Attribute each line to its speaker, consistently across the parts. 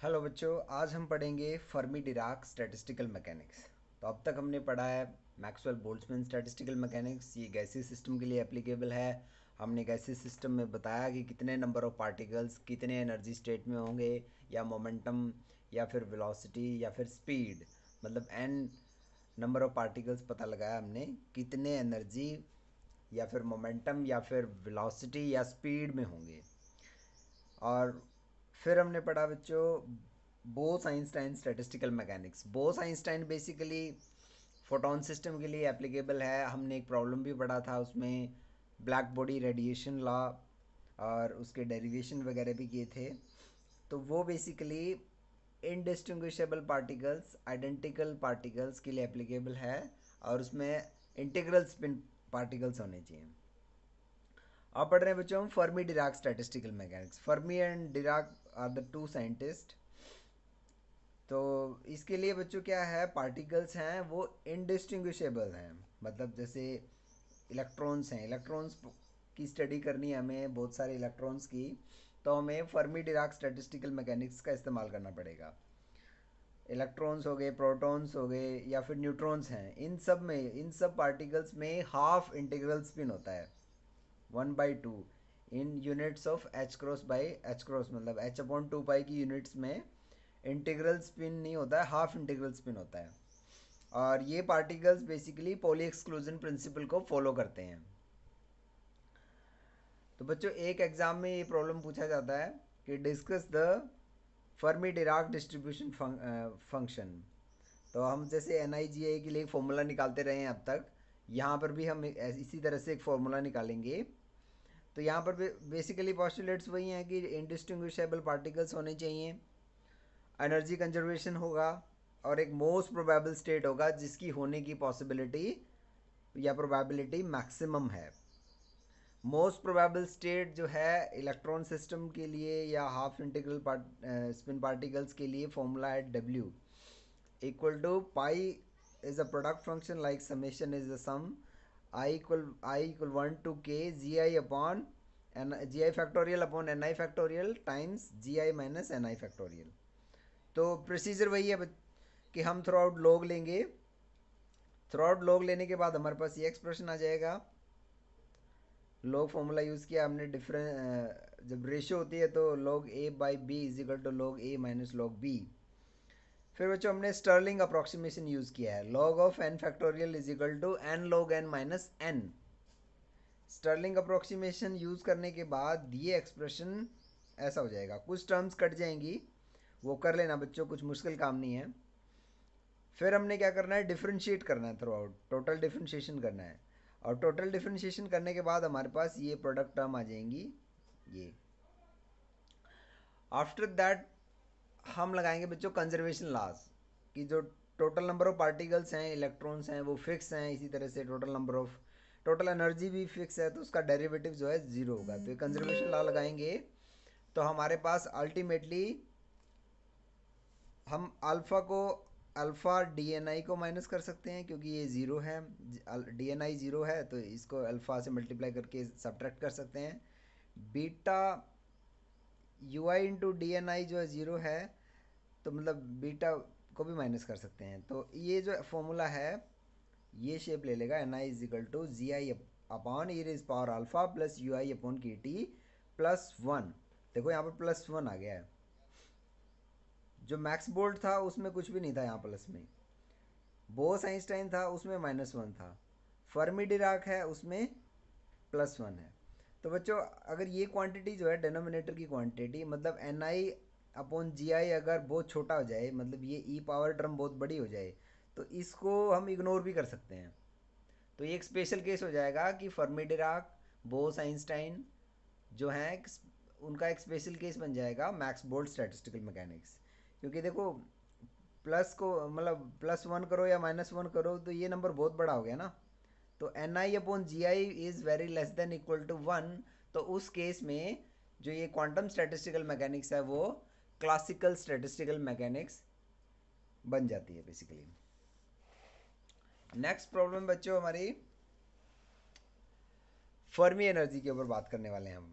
Speaker 1: Hello बच्चों, आज हम पढ़ेंगे फर्मी डिराक स्टैटिस्टिकल मैकेनिक्स। तो अब तक हमने पढ़ा है मैक्सवेल बोल्ट्जमैन स्टैटिस्टिकल मैकेनिक्स। ये गैसीय सिस्टम के लिए एप्लीकेबल है। हमने गैसीय सिस्टम में बताया कि कितने नंबर ऑफ पार्टिकल्स कितने एनर्जी स्टेट में होंगे, या मोमेंटम, या फिर वेलोसिटी, या फिर स्पीड, मतलब एन नंबर ऑफ पार्टिकल्स पता लगाया हमने कितने एनर्जी या फिर मोमेंटम या फिर वेलोसिटी या स्पीड में होंगे। और फिर हमने पढ़ा बच्चों Bose Einstein statistical mechanics. Bose Einstein basically photon system के लिए एप्लीकेबल है। हमने एक प्रॉब्लम भी पढ़ा था, उसमें ब्लैक बॉडी रेडिएशन लॉ और उसके डेरिवेशन वगैरह भी किए थे। तो वो basically indistinguishable particles, identical particles के लिए एप्लीकेबल है, और उसमें इंटीग्रल स्पिन पार्टिकल्स होने चाहिए। आप पढ़ रहे हैं बच्चों हम Fermi Dirac statistical mechanics. Fermi and Dirac are the two scientist. तो इसके लिए बच्चों क्या है, पार्टिकल्स हैं वो इनडिस्टिंग्विशेबल हैं। मतलब जैसे इलेक्ट्रॉन्स हैं, इलेक्ट्रॉन्स की स्टडी करनी है हमें, बहुत सारे इलेक्ट्रॉन्स की, तो हमें फर्मी डिराक स्टैटिस्टिकल मैकेनिक्स का इस्तेमाल करना पड़ेगा। इलेक्ट्रॉन्स हो गए, प्रोटॉन्स हो गए, या फिर न्यूट्रॉन्स हैं, इन सब पार्टिकल्स में हाफ इंटीग्रल स्पिन होता है 1/2 in units of H cross by H cross, मतलब h/2 की यूनिट्स में इंटीग्रल स्पिन नहीं होता है, हाफ इंटीग्रल स्पिन होता है। और ये particles basically poly exclusion principle को फॉलो करते हैं। तो बच्चों एक एग्जाम में ये प्रॉब्लम पूछा जाता है कि discuss the Fermi Dirac distribution function. तो हम जैसे NIGA के लिए फॉर्मूला निकालते रहे हैं अब तक, यहाँ पर भी हम इसी तरह से एक फॉर्मूला निकालेंगे। तो यहाँ पर बेसिकली पॉस्टुलेट्स वही हैं कि इंडिस्टिंग्विशेबल पार्टिकल्स होने चाहिए, एनर्जी कंजर्वेशन होगा, और एक मोस्ट प्रोबेबल स्टेट होगा जिसकी होने की पॉसिबिलिटी या प्रोबेबिलिटी मैक्सिमम है। मोस्ट प्रोबेबल स्टेट जो है इलेक्ट्रॉन सिस्टम के लिए या हाफ इंटीग्रल स्पिन पार्टिकल्स के लिए फॉर्मूला है W equal to pi is a product function like summation is the sum I equal 1 to k gi upon gi factorial upon ni factorial times gi minus ni factorial. तो procedure वही है कि हम throughout log लेंगे। Throughout log लेने के बाद हमारे पास ये एक्सप्रेशन आ जाएगा। लॉग फॉर्मूला यूज़ किया हमने, डिफरेंस जब रेशियो होती है तो log a by B is equal to log a minus log b। फिर बच्चों हमने स्टर्लिंग अप्रोक्सीमेशन यूज़ किया है, log of n factorial is equal to n log n minus n। Stirling approximation use करने के बाद ये एक्सप्रेशन ऐसा हो जाएगा, कुछ टर्म्स कट जाएंगी, वो कर लेना बच्चों, कुछ मुश्किल काम नहीं है। फिर हमने क्या करना है, डिफ्रेंशिएट करना है, थ्रू आउट टोटल डिफ्रेंशिएशन करना है। और टोटल डिफ्रेंशिएशन करने के बाद हमारे पास ये प्रोडक्ट टर्म आ जाएंगी ये। आफ्टर दैट हम लगाएंगे बच्चों कंजर्वेशन लॉज, कि जो टोटल नंबर ऑफ पार्टिकल्स हैं, इलेक्ट्रॉन्स हैं, वो फिक्स हैं। इसी तरह से टोटल एनर्जी भी फिक्स है, तो उसका डेरिवेटिव जो है ज़ीरो होगा। तो ये कंजर्वेशन लॉ लगाएंगे तो हमारे पास अल्टीमेटली हम अल्फ़ा DNI को माइनस कर सकते हैं, क्योंकि ये ज़ीरो है, DNI ज़ीरो है, तो इसको अल्फ़ा से मल्टीप्लाई करके सब्ट्रैक्ट कर सकते हैं। बीटा UI/DNI जो है ज़ीरो है, तो मतलब बीटा को भी माइनस कर सकते हैं। तो ये जो फॉर्मूला है ये शेप ले लेगा, NI is equal to GI upon E raise power alpha plus UI upon KT plus 1। देखो यहाँ पर प्लस 1 आ गया है। जो मैक्स बोल्ट था उसमें कुछ भी नहीं था, यहाँ प्लस में। बोस आइंस्टाइन था उसमें -1 था। फर्मी डिराक है उसमें +1 है। तो बच्चों अगर ये क्वांटिटी जो है डेनोमिनेटर की क्वांटिटी, मतलब NI अपॉन GI अगर बहुत छोटा हो जाए, मतलब ये ई पावर टर्म बहुत बड़ी हो जाए, तो इसको हम इग्नोर भी कर सकते हैं। तो ये एक स्पेशल केस हो जाएगा कि फर्मी डिराक, बोस आइंस्टाइन जो हैं उनका एक स्पेशल केस बन जाएगा मैक्स बोल्ट स्टैटिस्टिकल मैकेनिक्स। क्योंकि देखो प्लस को मतलब +1 करो या -1 करो तो ये नंबर बहुत बड़ा हो गया ना। तो NI upon GI is very less than equal to 1। तो उस केस में जो ये क्वांटम स्टैटिस्टिकल मैकेनिक्स है वो क्लासिकल स्टैटिस्टिकल मैकेनिक्स बन जाती है बेसिकली। नेक्स्ट प्रॉब्लम बच्चों हमारी फर्मी एनर्जी के ऊपर बात करने वाले हैं हम।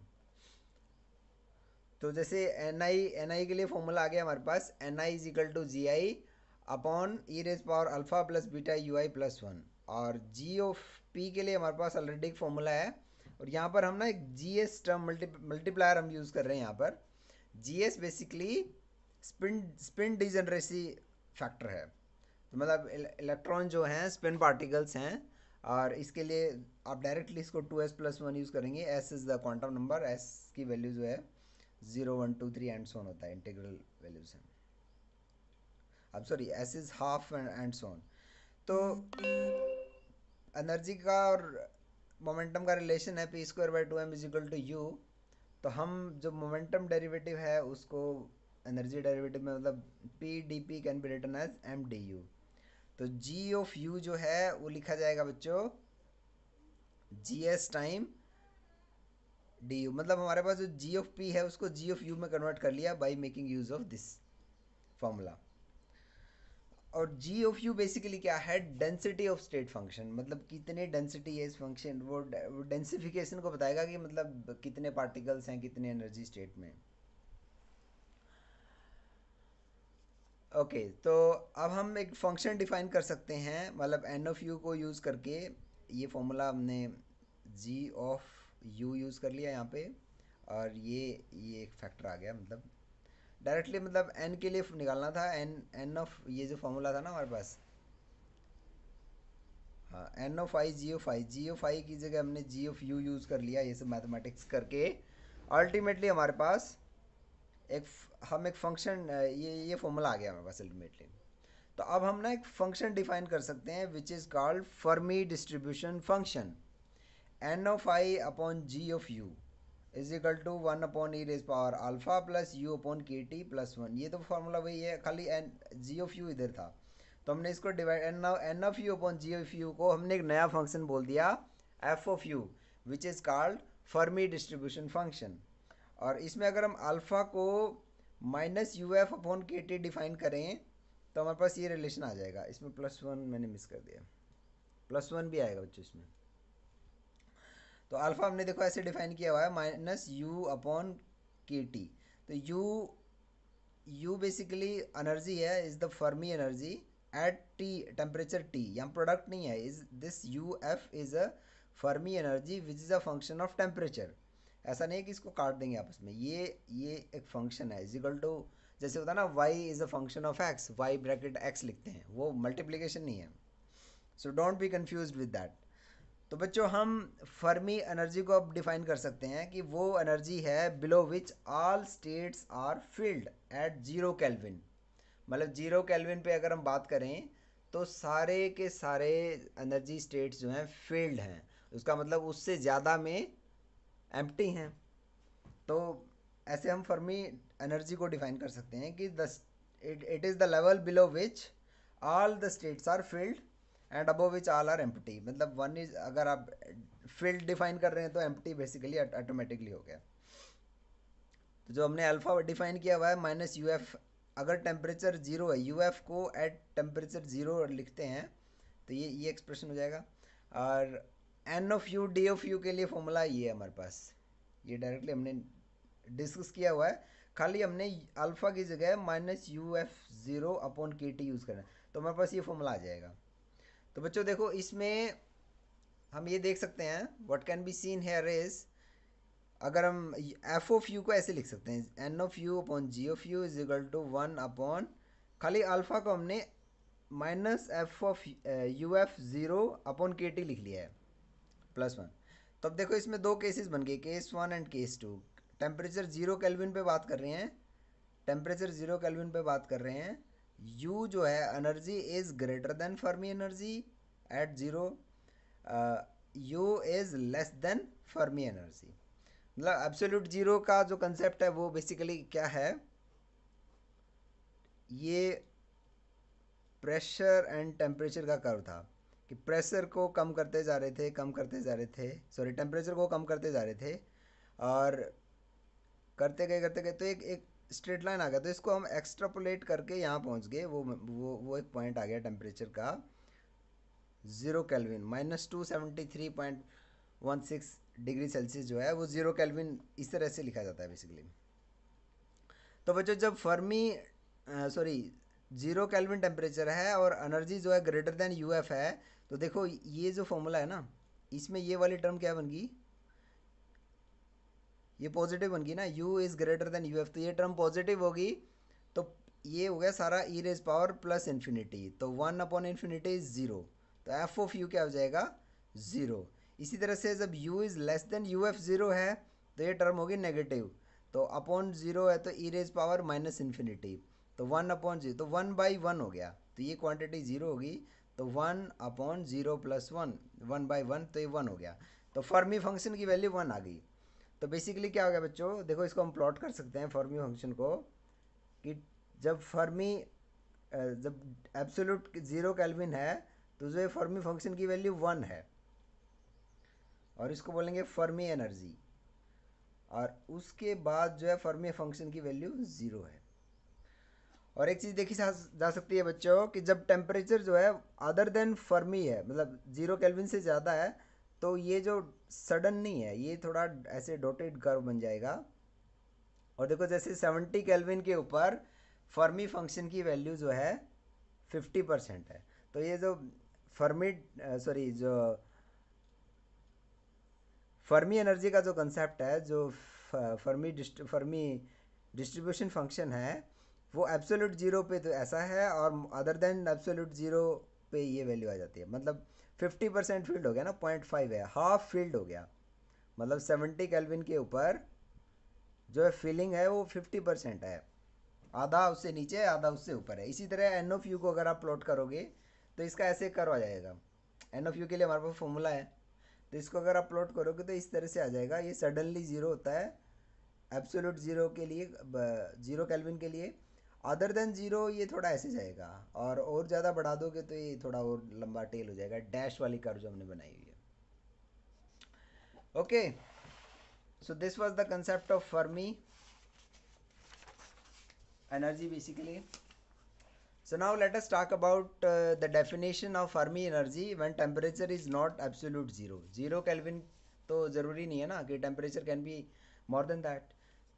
Speaker 1: तो जैसे एन आई के लिए फॉर्मूला आ गया हमारे पास, N I is equal to G I upon E raise power alpha plus beta U I plus one. और जी ऑफ पी के लिए हमारे पास ऑलरेडी एक फॉर्मूला है, और यहाँ पर हम ना एक जी एस टर्म मल्टीप्लायर हम यूज़ कर रहे हैं यहाँ पर। G S basically spin degeneracy factor है, तो मतलब इलेक्ट्रॉन जो हैं स्पिन पार्टिकल्स हैं, और इसके लिए आप डायरेक्टली इसको 2s+1 यूज़ करेंगे। S is the quantum number, S की वैल्यू जो है 0 1 2 3 एंड सो ऑन होता है, इंटीग्रल वैल्यूज हैं। अब sorry, S is half and so on. तो एनर्जी का और मोमेंटम का रिलेशन है p²/2m=u। तो हम जो मोमेंटम डेरिवेटिव है उसको एनर्जी डेरिवेटिव में मतलब p dp can be written as m du। तो g ऑफ u जो है वो लिखा जाएगा बच्चों gs टाइम du। मतलब हमारे पास जो g ऑफ p है उसको g ऑफ u में कन्वर्ट कर लिया by making use of this formula. और g ऑफ u बेसिकली क्या है, डेंसिटी ऑफ स्टेट फंक्शन, मतलब कितने डेंसिटी है इस फंक्शन, वो डेंसिफिकेशन को बताएगा कि मतलब कितने पार्टिकल्स हैं कितने एनर्जी स्टेट में। ओके तो अब हम एक फंक्शन डिफाइन कर सकते हैं, मतलब एन ऑफ यू को यूज़ करके। ये फॉर्मूला हमने g ऑफ u यूज़ कर लिया यहाँ पे, और ये एक फैक्टर आ गया, मतलब डायरेक्टली मतलब n के लिए निकालना था, n ऑफ ये जो फॉर्मूला था ना हमारे पास, हाँ N of I G of I की जगह हमने जी ऑफ यू यूज़ कर लिया, ये सब मैथमेटिक्स करके। अल्टीमेटली हमारे पास एक हम एक फंक्शन, ये फॉर्मूला आ गया हमारे पास अल्टीमेटली। तो अब हम ना एक फंक्शन डिफाइन कर सकते हैं which is called Fermi distribution function. N of i upon g of u is equal to 1/e⁻ alpha plus u upon k t plus one. ये तो फॉर्मूला वही है, खाली एन जी ऑफ यू इधर था, तो हमने इसको divide n of u upon g of u को हमने एक नया फंक्शन बोल दिया f of u, which is called Fermi distribution function. और इसमें अगर हम अल्फ़ा को minus u f upon k t define करें तो हमारे पास ये रिलेशन आ जाएगा। इसमें +1 मैंने मिस कर दिया, +1 भी आएगा बच्चों इसमें। तो अल्फ़ा हमने देखो ऐसे डिफाइन किया हुआ है minus you upon k T. तो यू बेसिकली एनर्जी है, is the Fermi energy at T temperature T. यहाँ प्रोडक्ट नहीं है, is this U F is a Fermi energy which is a function of temperature. ऐसा नहीं है कि इसको काट देंगे आपस में, ये एक फंक्शन है, इज इक्वल टू जैसे होता है ना y is a function of x, y bracket x लिखते हैं, वो मल्टीप्लीकेशन नहीं है। So don't be confuse with that. तो बच्चों हम फर्मी एनर्जी को अब डिफाइन कर सकते हैं कि वो एनर्जी है below which all states are filled at 0 kelvin. मतलब 0 केल्विन पे अगर हम बात करें तो सारे के सारे एनर्जी स्टेट्स जो हैं फील्ड हैं, उसका मतलब उससे ज़्यादा में एम्प्टी हैं। तो ऐसे हम फर्मी एनर्जी को डिफाइन कर सकते हैं कि it is the level below which all the states are filled and above which all are empty. मतलब वन इज, अगर आप फील्ड डिफाइन कर रहे हैं तो एम्प्टी बेसिकली ऑटोमेटिकली हो गया। तो जो हमने अल्फा डिफाइन किया हुआ है माइनस यू एफ, अगर टेम्परेचर जीरो है, यू एफ को एट टेम्परेचर जीरो लिखते हैं तो ये एक्सप्रेशन हो जाएगा। और n of u d of u के लिए फॉर्मूला ये है हमारे पास, ये डायरेक्टली हमने डिस्कस किया हुआ है, खाली हमने अल्फ़ा की जगह minus u f zero upon k T use करना है, तो हमारे पास ये फॉर्मूला आ जाएगा। तो बच्चों देखो इसमें हम ये देख सकते हैं, what can be seen here is, अगर हम एफ ऑफ यू को ऐसे लिख सकते हैं n of u upon g of u is equal to 1 upon, खाली अल्फ़ा को हमने minus f of u f zero upon k t लिख लिया है +1। तो अब देखो इसमें दो केसेस बन गए, case 1 and case 2। Temperature 0 kelvin पे बात कर रहे हैं, टेम्परेचर 0 केल्विन पे बात कर रहे हैं। यू जो है energy is greater than Fermi energy at zero, you is less than Fermi energy. मतलब एब्सोल्यूट जीरो का जो कंसेप्ट है वो बेसिकली क्या है, ये प्रेशर एंड टेम्परेचर का कर्व था कि प्रेशर को कम करते जा रहे थे, कम करते जा रहे थे, सॉरी टेम्परेचर को कम करते जा रहे थे, और करते गए तो एक स्ट्रेट लाइन आ गया। तो इसको हम एक्स्ट्रापोलेट करके यहाँ पहुँच गए, वो एक पॉइंट आ गया टेम्परेचर का 0 केल्विन -273.16 डिग्री सेल्सियस जो है वो 0 केल्विन इस तरह से लिखा जाता है बेसिकली। तो बच्चों जब फर्मी सॉरी 0 केल्विन टेम्परेचर है और एनर्जी जो है ग्रेटर देन यू एफ है, तो देखो ये जो फॉर्मूला है ना, इसमें ये वाली टर्म क्या बन गई, ये पॉजिटिव बन गई ना, u is greater than U F, तो ये टर्म पॉजिटिव होगी। तो ये हो गया सारा ई रेज पावर प्लस इन्फिनिटी, तो 1/इन्फिनिटी इज ज़ीरो, तो एफ ऑफ यू क्या हो जाएगा, ज़ीरो। इसी तरह से जब u is less than you f zero है, तो ये टर्म होगी नेगेटिव, तो अपॉन ज़ीरो है तो ई रेज पावर माइनस इन्फिनिटी, तो 1/0, तो 1/1 हो गया, तो ये क्वांटिटी ज़ीरो होगी, तो 1/0 + 1, 1/1, तो ये 1 हो गया, तो फर्मी फंक्शन की वैल्यू 1 आ गई। तो बेसिकली क्या हो गया बच्चों, देखो इसको हम प्लॉट कर सकते हैं फर्मी फंक्शन को, कि जब फर्मी जब एब्सोल्यूट 0 केल्विन है, तो जो फर्मी फंक्शन की वैल्यू 1 है, और इसको बोलेंगे फर्मी एनर्जी, और उसके बाद जो है फर्मी फंक्शन की वैल्यू 0 है। और एक चीज़ देखी जा सकती है बच्चों कि जब टेम्परेचर जो है अदर देन फर्मी है, मतलब 0 केल्विन से ज़्यादा है, तो ये जो सडन नहीं है, ये थोड़ा ऐसे डॉटेड कर्व बन जाएगा। और देखो जैसे 70 केल्विन के ऊपर फर्मी फंक्शन की वैल्यू जो है 50% है, तो ये जो फर्मी सॉरी जो फर्मी एनर्जी का जो कंसेप्ट है, जो फर्मी डिस्ट्रीब्यूशन फंक्शन है, वो एब्सोल्यूट ज़ीरो पे तो ऐसा है, और अदर देन एब्सोल्यूट ज़ीरो पे ये वैल्यू आ जाती है, मतलब 50% फील्ड हो गया ना, 0.5 है, हाफ फील्ड हो गया, मतलब 70 केल्विन के ऊपर जो है फीलिंग है वो 50% है, आधा उससे नीचे आधा उससे ऊपर है। इसी तरह एन ऑफ यू को अगर आप प्लॉट करोगे, तो इसका ऐसे कर्व आ जाएगा। एन ऑफ यू के लिए हमारे पास फॉर्मूला है, तो इसको अगर आप प्लॉट करोगे तो इस तरह से आ जाएगा, ये सडनली ज़ीरो होता है एब्सोल्यूट ज़ीरो के लिए, 0 केल्विन के लिए, अदर देन ज़ीरो ये थोड़ा ऐसे जाएगा, और ज़्यादा बढ़ा दोगे तो ये थोड़ा और लंबा टेल हो जाएगा, डैश वाली कर्व जो हमने बनाई हुई है। Okay, so this was the concept of Fermi energy basically. So now let us talk about the definition of Fermi energy when temperature is not absolute zero. 0 kelvin तो ज़रूरी नहीं है ना कि temperature can be more than that.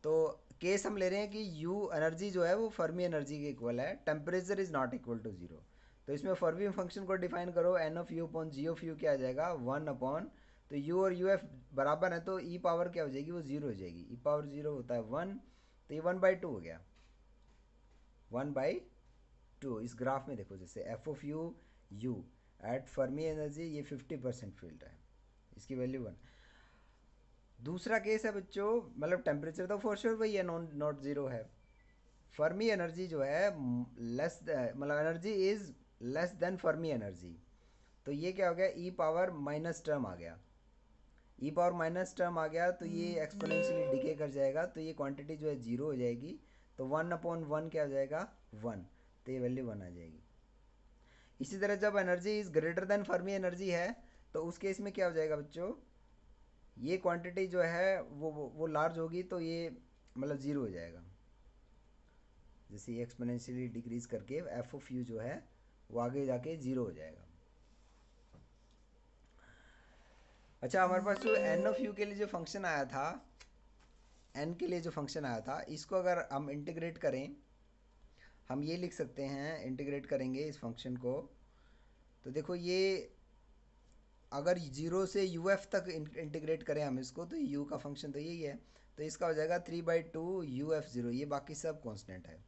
Speaker 1: तो case हम ले रहे हैं कि U एनर्जी जो है वो फर्मी एनर्जी के इक्वल है, temperature is not equal to zero. तो इसमें फर्मी फंक्शन को डिफाइन करो, n of u upon g of u क्या आ जाएगा, 1 तो U और यू एफ बराबर है, तो ई पावर क्या हो जाएगी, वो ज़ीरो हो जाएगी, ई पावर ज़ीरो होता है 1, तो ये 1/2 हो गया, 1/2। इस ग्राफ में देखो जैसे f of u u at Fermi energy, ये 50% फील्ड है, इसकी वैल्यू 1। दूसरा केस है बच्चों, मतलब टेम्परेचर तो फॉर श्योर वही है, नॉट ज़ीरो है, फर्मी एनर्जी जो है लेस, मतलब energy is less than Fermi energy, तो ये क्या हो गया, ई पावर माइनस टर्म आ गया, ई पावर माइनस टर्म आ गया, तो ये एक्सपोनेंशियली डिके कर जाएगा, तो ये क्वांटिटी जो है ज़ीरो हो जाएगी, तो 1/1 क्या हो जाएगा, 1, तो ये वैल्यू 1 आ जाएगी। इसी तरह जब energy is greater than Fermi energy है, तो उस केस में क्या हो जाएगा बच्चों, ये क्वांटिटी जो है वो लार्ज होगी, तो ये मतलब ज़ीरो हो जाएगा, जैसे ये एक्सपोनेंशियली डिक्रीज करके एफ ऑफ यू जो है वो आगे जाके ज़ीरो हो जाएगा। अच्छा, हमारे पास जो एन ऑफ यू के लिए जो फंक्शन आया था, एन के लिए जो फंक्शन आया था, इसको अगर हम इंटीग्रेट करें, हम ये लिख सकते हैं, इंटीग्रेट करेंगे इस फंक्शन को, तो देखो ये अगर ज़ीरो से यू एफ तक इंटीग्रेट करें हम इसको, तो यू का फंक्शन तो यही है, तो इसका हो जाएगा 3/2 यू एफ ज़ीरो, ये बाकी सब कांस्टेंट है।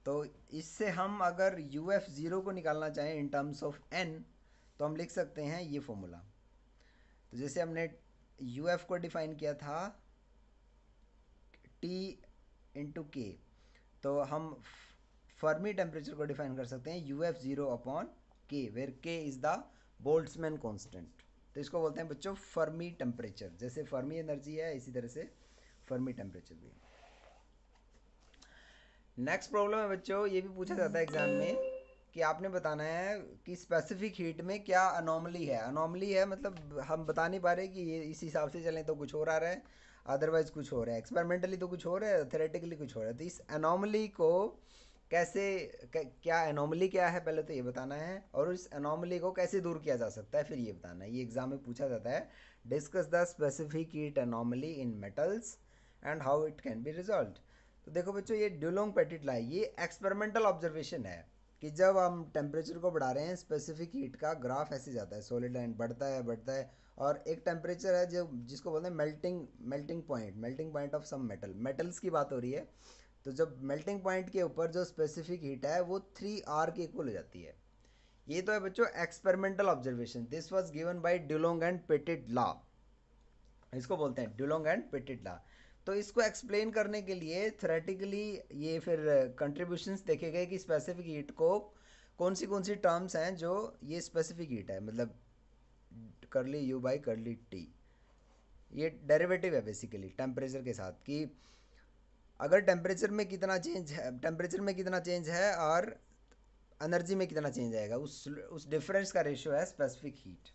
Speaker 1: तो इससे हम अगर यू एफ ज़ीरो को निकालना चाहें इन टर्म्स ऑफ एन, तो हम लिख सकते हैं ये फॉर्मूला। तो जैसे हमने यू एफ को डिफाइन किया था टी इंटू के, तो हम फर्मी टेम्परेचर को डिफाइन कर सकते हैं यू एफ ज़ीरो अपॉन के, वेयर के इज़ द बोल्ट्जमैन कांस्टेंट। तो इसको बोलते हैं बच्चों फर्मी टेम्परेचर, जैसे फर्मी एनर्जी है इसी तरह से फर्मी टेम्परेचर भी। नेक्स्ट प्रॉब्लम है बच्चों, ये भी पूछा जाता है एग्जाम में कि आपने बताना है कि स्पेसिफिक हीट में क्या अनोमली है। अनोमली है मतलब हम बता नहीं पा रहे कि ये इस हिसाब से चलें तो कुछ और आ रहा है, अदरवाइज कुछ हो रहा है, एक्सपेरिमेंटली तो कुछ हो रहा है, थेरेटिकली कुछ हो रहा है। तो इस अनोमली को कैसे क्या एनोमली क्या है पहले तो ये बताना है, और इस एनोमली को कैसे दूर किया जा सकता है फिर ये बताना है। ये एग्जाम में पूछा जाता है, discuss the specific heat anomaly in metals and how it can be resolve. तो देखो बच्चों, ये ड्यूलोंग पेटिट ला ये एक्सपेरिमेंटल ऑब्जर्वेशन है कि जब हम टेम्परेचर को बढ़ा रहे हैं, स्पेसिफिक हीट का ग्राफ ऐसे जाता है, सॉलिड लाइन बढ़ता है बढ़ता है, और एक टेम्परेचर है जो जिसको बोलते हैं melting point of some metals की बात हो रही है। तो जब मेल्टिंग पॉइंट के ऊपर जो स्पेसिफिक हीट है वो 3R के इक्वल हो जाती है। ये तो है बच्चों experimental observation. This was given by Dulong and Petit law, इसको बोलते हैं ड्यूलोंग एंड पेटिट लॉ। तो इसको एक्सप्लेन करने के लिए थ्योरेटिकली ये फिर कंट्रीब्यूशंस देखे गए कि स्पेसिफिक हीट को कौन सी टर्म्स हैं जो ये स्पेसिफिक हीट है, मतलब करली यू बाई करली टी, ये डेरिवेटिव है बेसिकली टेम्परेचर के साथ, कि अगर टेम्परेचर में कितना चेंज है और एनर्जी में कितना चेंज आएगा, उस डिफरेंस का रेशियो है स्पेसिफिक हीट।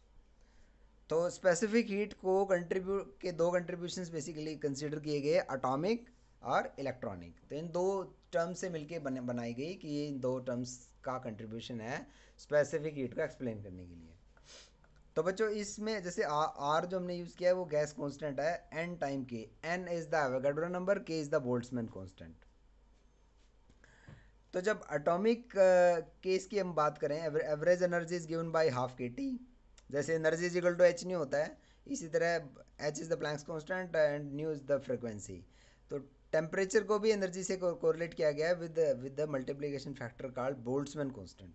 Speaker 1: तो स्पेसिफिक हीट को कंट्रीब्यूट के दो कंट्रीब्यूशंस बेसिकली कंसीडर किए गए, एटॉमिक और इलेक्ट्रॉनिक। तो इन दो टर्म्स से मिलके बनाई गई कि ये इन दो टर्म्स का कंट्रीब्यूशन है स्पेसिफिक हीट को एक्सप्लेन करने के लिए। तो बच्चों इसमें जैसे आर जो हमने यूज़ किया है वो गैस कांस्टेंट है n time k, n is the Avogadro number, k is the Boltzmann constant. तो जब एटॉमिक केस की हम बात करें, average energy is given by half k t, जैसे energy is equal to h nu होता है, इसी तरह h is the Planck's constant and nu is the frequency. तो टेम्परेचर को भी एनर्जी से कोरिलेट किया गया है with the multiplication factor called Boltzmann constant.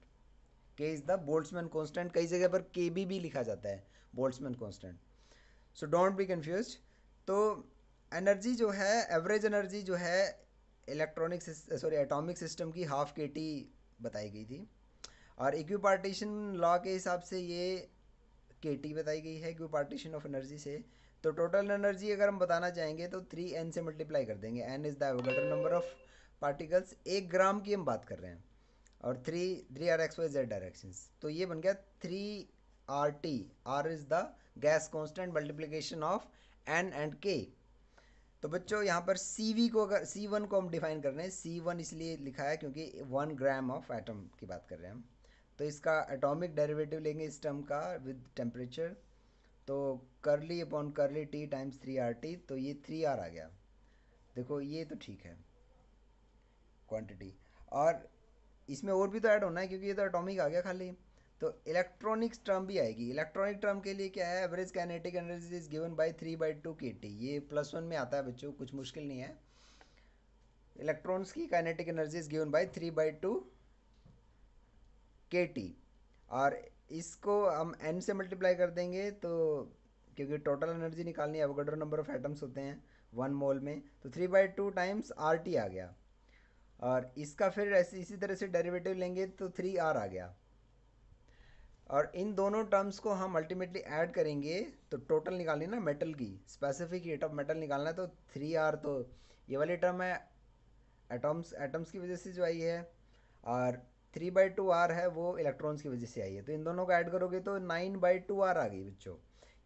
Speaker 1: के इज़ द बोल्ट्जमैन कांस्टेंट, कई जगह पर के भी लिखा जाता है Boltzmann constant, so don't be confuse. तो एनर्जी जो है, एवरेज एनर्जी जो है एटॉमिक सिस्टम की हाफ के टी बताई गई थी, और इक्विपार्टीशन लॉ के हिसाब से ये के टी बताई गई है इक्विपार्टीशन ऑफ एनर्जी से। तो टोटल एनर्जी अगर हम बताना चाहेंगे तो 3n से मल्टीप्लाई कर देंगे, n is the Avogadro number of particles, 1 gram की हम बात कर रहे हैं, और three r x y z directions, तो ये बन गया 3RT। R is the gas constant multiplication of n and k। तो बच्चों यहाँ पर C1 को हम डिफाइन कर रहे हैं, C1 इसलिए लिखा है क्योंकि 1 ग्राम ऑफ एटम की बात कर रहे हैं हम। तो इसका एटॉमिक डेरिवेटिव लेंगे इस टर्म का विद टेम्परेचर, तो करली अपॉन करली टी टाइम्स 3RT, तो ये 3R आ गया। देखो ये तो ठीक है क्वांटिटी, और इसमें और भी तो ऐड होना है क्योंकि ये तो एटॉमिक आ गया खाली। तो इलेक्ट्रॉनिक्स टर्म भी आएगी। इलेक्ट्रॉनिक टर्म के लिए क्या है, average kinetic energy is given bye 3/2 kT, ये +1 में आता है बच्चों, कुछ मुश्किल नहीं है। इलेक्ट्रॉन्स की kinetic energy is given bye 3/2 kT, और इसको हम n से मल्टीप्लाई कर देंगे, तो क्योंकि टोटल एनर्जी निकालनी है, एवोगाड्रो नंबर ऑफ एटम्स होते हैं 1 मोल में, तो 3/2 टाइम्स RT आ गया, और इसका फिर ऐसे इसी तरह से डेरिवेटिव लेंगे तो 3R आ गया, और इन दोनों टर्म्स को हम अल्टीमेटली ऐड करेंगे तो टोटल निकालनी ना मेटल की, स्पेसिफिक हीट ऑफ मेटल निकालना है, तो 3R, तो ये वाली टर्म है एटम्स की वजह से जो आई है, और 3/2R है वो इलेक्ट्रॉन्स की वजह से आई है। तो इन दोनों को ऐड करोगे तो 9/2R आ गई बच्चों।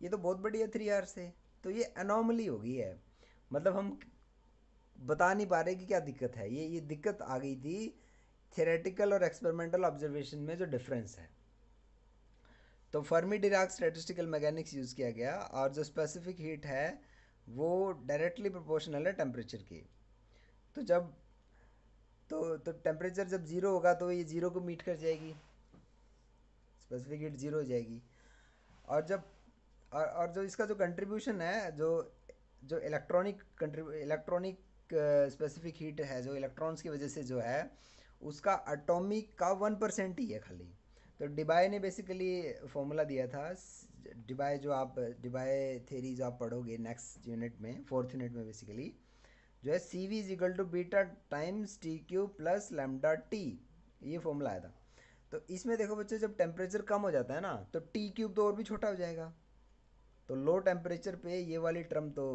Speaker 1: ये तो बहुत बढ़िया 3R से। तो ये अनोमली हो गई है, मतलब हम बता नहीं पा रहे कि क्या दिक्कत है, ये दिक्कत आ गई थी थियोरेटिकल और एक्सपेरिमेंटल ऑब्जर्वेशन में जो डिफरेंस है। तो Fermi Dirac statistical mechanics use किया गया, और जो स्पेसिफिक हीट है वो डायरेक्टली प्रोपोर्शनल है टेम्परेचर की। तो जब तो टेम्परेचर जब ज़ीरो होगा तो ये ज़ीरो को मीट कर जाएगी, स्पेसिफिक हीट ज़ीरो हो जाएगी। और जब और जो इसका जो कंट्रीब्यूशन है, जो जो इलेक्ट्रॉनिक स्पेसिफिक हीट है, जो इलेक्ट्रॉन्स की वजह से जो है, उसका एटॉमिक का 1% ही है खाली। तो डिबाय ने बेसिकली फॉर्मूला दिया था, डिबाय थेरी जो आप पढ़ोगे नेक्स्ट यूनिट में, 4th यूनिट में, बेसिकली जो है CV is equal to beta times TQ plus lambda t, ये फॉर्मूला आया था। तो इसमें देखो बच्चों, जब टेम्परेचर कम हो जाता है ना तो T³ तो और भी छोटा हो जाएगा, तो लो टेम्परेचर पे ये वाली टर्म तो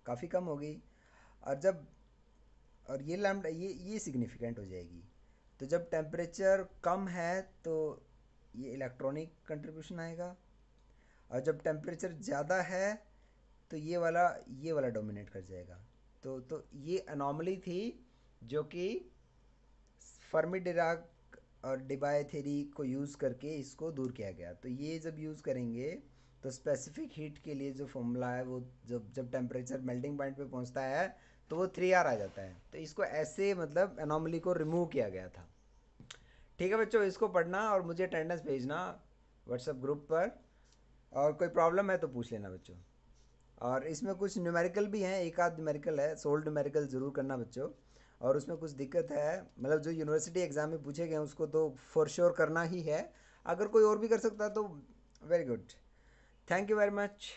Speaker 1: काफ़ी कम हो गई, और जब और ये लैम्डा ये सिग्निफिकेंट हो जाएगी। तो जब टेम्परेचर कम है तो ये इलेक्ट्रॉनिक कंट्रीब्यूशन आएगा, और जब टेम्परेचर ज़्यादा है तो ये वाला डोमिनेट कर जाएगा। तो ये अनोमली थी जो कि फर्मी डिराक और डिबाय थ्योरी को यूज़ करके इसको दूर किया गया। तो ये जब यूज़ करेंगे तो स्पेसिफिक हीट के लिए जो फॉर्मूला है वो जब जब टेम्परेचर मेल्टिंग पॉइंट पे पहुंचता है तो वो 3R आ जाता है। तो इसको ऐसे मतलब एनॉमली को रिमूव किया गया था। ठीक है बच्चों, इसको पढ़ना और मुझे अटेंडेंस भेजना व्हाट्सएप ग्रुप पर। और कोई प्रॉब्लम है तो पूछ लेना बच्चों। और इसमें कुछ न्यूमेरिकल भी हैं, एक आध न्यूमेरिकल है, सोल्ड न्यूमेरिकल ज़रूर करना बच्चों। और उसमें कुछ दिक्कत है, मतलब जो यूनिवर्सिटी एग्ज़ाम में पूछे गए हैं उसको तो फॉर श्योर करना ही है। अगर कोई और भी कर सकता है तो very good. Thank you very much.